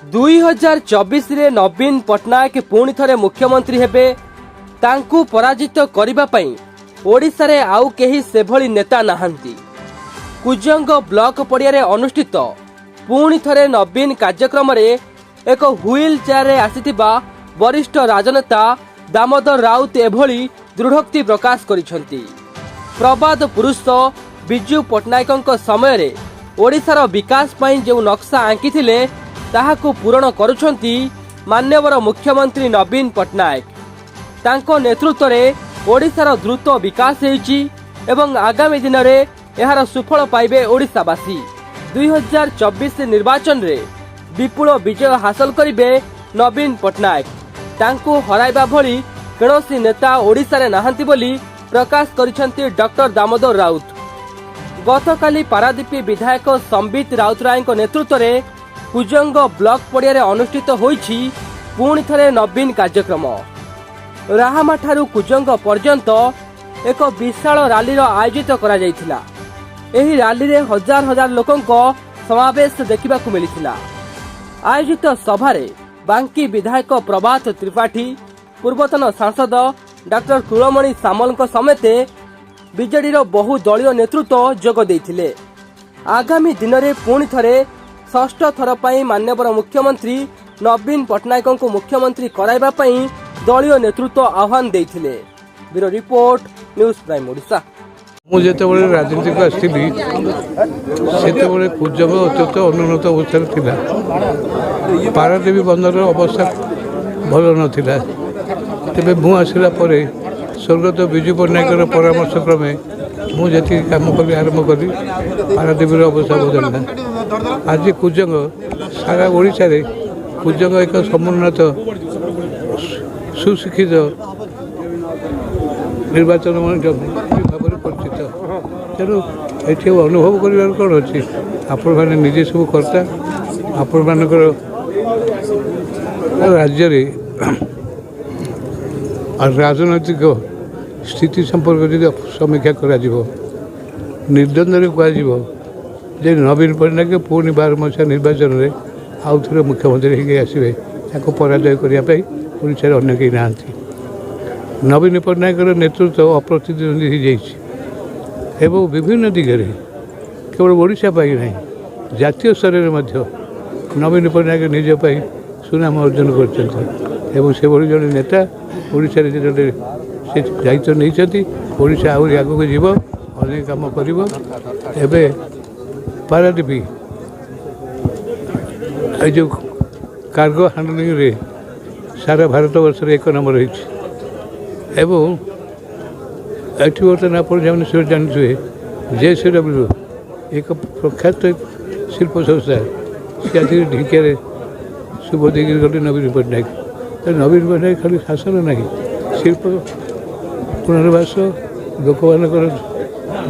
2024 रे नवीन पट्टनायक पुणी थरे मुख्यमंत्री हेबे। तांकु पराजित करिबा पई ओडिसा रे आउ केही सेभली नेता नाहांती। कुजंग ब्लॉक पड़िया अनुष्ठित पुणी थरे नवीन कार्यक्रम रे एक व्हील चेयर रे आसीथिबा वरिष्ठ राजनेता दामोदर राउत एभली दृढ़ोक्ति प्रकाश करिसंती। प्रबाद पुरुष बिजू पट्टनायक समय रे ओडिशार विकास पई जो नक्शा आंकिथिले ताहाकु पूरण करुछंती मान्यवर मुख्यमंत्री नवीन पट्टनायक। तांको नेतृत्व रे ओडिशार द्रुत विकास हेइची एवं आगामी दिन रे एहार सुफल पाइबे ओडिशावासी। 2024 निर्वाचन रे विपुल विजय हासिल करिबे नवीन पट्टनायक। तांको हराइबा भली कौनसी नेता ओडिशा रे नाहांती बोली प्रकाश करिसंती डॉक्टर दामोदर राउत। गतकाली पारादीपी विधायक संबित राउतराय नेतृत्व रे कुजंग ब्लॉक पड़िया अनुष्ठित होईछि पुणी थरे नवीन कार्यक्रम। राहामा ठारू कुजंग पर्यंत एक विशाल रैली आयोजित करा जायथिला। एही रैली रे हजार हजार लोकंको समावेश देखिबाकू मिलिथिला। आयोजित सभारे बांकी विधायक प्रभात त्रिपाठी, पूर्वतन सांसद डॉक्टर तुलमणि सामल समेत बीजेडी बहु दलीय नेतृत्व जोग देइथिले। आगामी दिन में पुणी थरे षष्ठ थर पर मान्यवर मुख्यमंत्री नवीन पट्टनायक को मुख्यमंत्री कराइबा पई दलीय नेतृत्व आह्वान देइथिले। Bureau report, News Prime Odisha. मु जेतेबेले राजनीति को आसथिली सेतेबेले कुजंग अत्यंत अनुन्नत अवस्था थिला। पारादेवी बंदर अवस्था भल नथिला। तेबे मु आसिला परे स्वर्गत बिजू पट्टनायक परामर्श क्रमे मुझे कम करी आरंभ करी पारादेवी अवस्था बदलना। आज कुजंग सारा ओडिशा रे कुजंग एक समुन्नत सुशिक्षित निर्वाचन भाव परिचित। तेणु ये अनुभव कर कौन अच्छी आपण मैंने निजे सब कर्ता आपण मानकर राज्य राजनैतिक स्थिति संपर्क जो समीक्षा करा निर्द्वंद्व कह नवीन पट्टनायक पुणी 12 मसीहा निर्वाचन में आउ थे मुख्यमंत्री होकर आसवे पराजय करने ओडिशा रे अन्य कहीं ना। नवीन पट्टनायक नेतृत्व अप्रतिद्वंदी हो विभिन्न दिगरे केवल ओडिशा ना जातीय स्तर में नवीन पट्टनायक निज सुनाम अर्जन कर जड़े नेता ओडिशा रे से दायित्व नहीं। ओडिशा आहरी आगक जीव अनेक काम कर पारादीपी जो कार्गो हैंडलिंग रे सारा भारत वर्ष एक नंबर होती। बर्तमान आप जानते JCW एक प्रख्यात शिल्प संस्था सी आज ढिकिया शुभ देकर गले नवीन पट्टनायक। नवीन पट्टनायक खाली शासन ना शिल्प पुनर्वास लोक मान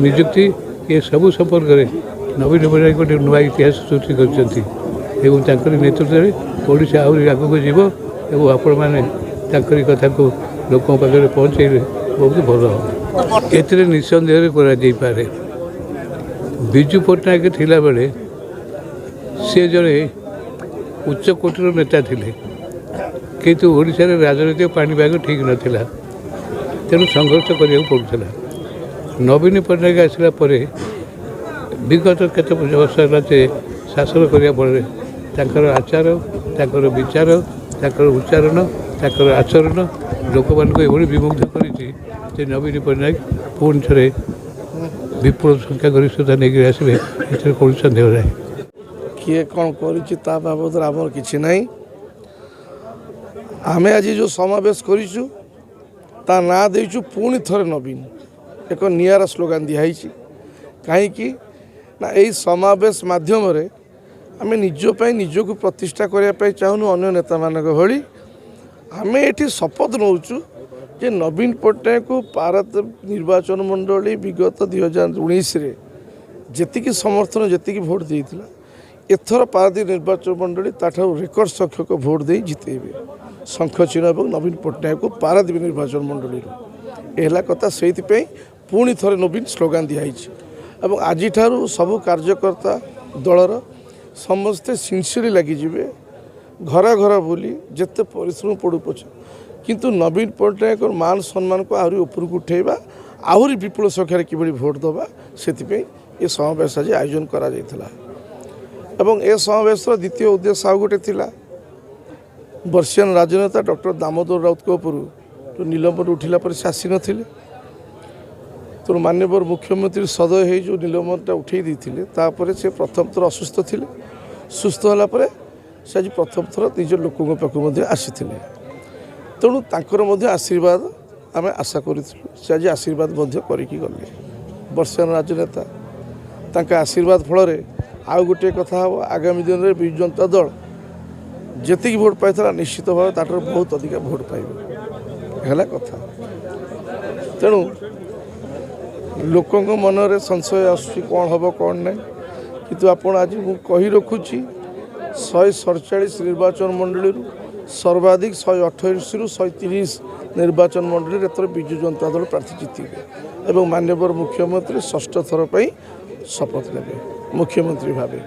निजुक्ति ये सबू संपर्क में नवीन पट्टनायक गोटे नुआ इतिहास सृष्टि कर नेतृत्व में ओडिशा आहरी आगक जीव और आपण मैंने कथा को लोक पाखे पहुँचे बहुत भल हम। ए निसंदेह करे बिजू पट्टनायक थिला बेले सी जड़े उच्च कोटीर नेता थिले किंतु ओडिशा रे राजनीतिक पाणीपाग ठीक नथिला। तेणु संघर्ष करिया पड़ुला। नवीन पट्टनायक आसला परे विगत केत वर्ष से शासन करिया फल ताकर आचार ताकर विचार ताकर उच्चारण ताकर आचरण लोक मानक एभली विमुग्ध करिछि नवीन पट्टनायक पुणी थे विपुल संख्या गरिष्ठता नहीं आसवे ए कौन सन्देह ना। किए कौन कर बाबद आमर कि ना। आम आज जो समावेश करूँ ता ना देचु पुणी थरे नवीन एक निरा स्लोगान दिखाई कहीं ना यही समावेश माध्यम आम निजपाई निजक प्रतिष्ठा करने चाहूँ अन्य नेता मान भली आम ये शपथ नौचु जे नवीन पट्टनायक को पारत निर्वाचन मंडली विगत 2019 जी समर्थन जी भोट देता एथर पारदीप निर्वाचन मंडली ताठू रेकर्ड संख्यक भोट दे जितेबे शंख चिन्ह और नवीन पट्टनायक को पारदीप निर्वाचन मंडली है कथा से पुणी थरे नवीन स्लोगान दिखाई। आज सबू कार्यकर्ता दलर समस्ते सिंसियरली लगिजे घर घर बुली जिते परिश्रम पड़ू पछे किंतु नवीन पट्टनायक मान सम्मान को आहरी ऊपर को उठेबा आहरी विपुल संख्यार किभଳି भोट देवा से ये समावेश आज आयोजन करा जायथिला एवं ए समावेश द्वितीय उद्देश्य आउ गोटे थिला वर्षीयान राजनेता डॉक्टर दामोदर राउत को ऊपर जो निलंबन उठिला पर से आसी नथिले तो माननीय मुख्यमंत्री सदय है जो निलंबनटा उठे देते तापर से प्रथम थर असुस्थ थिले सुस्थ होला पर से आज प्रथम थर निज लोकों पाखु आसी तेणु तांकर मध्य आशीर्वाद आम आशा करूँ से आज आशीर्वाद करके गले वर्षीयान राजनेता तांका आशीर्वाद फल आउ गोटे कथा हम आगामी दिन में विजु जनता दल जी भोट पाई निश्चित भाव ताटर बहुत अधिक भोट पाइबे है कथा तेणु लोकों मनरे संशय आसुची कौन हम कौन ना किंतु आपण आज मु कही रखुची 147 निर्वाचन मंडली सर्वाधिक 128 रु 130 निर्वाचन मंडली एथर विजु जनता दल प्रार्थी जीतबे एवं माननीय मुख्यमंत्री षष्ठ थर पर शपथ नेबे मुख्यमंत्री भावे।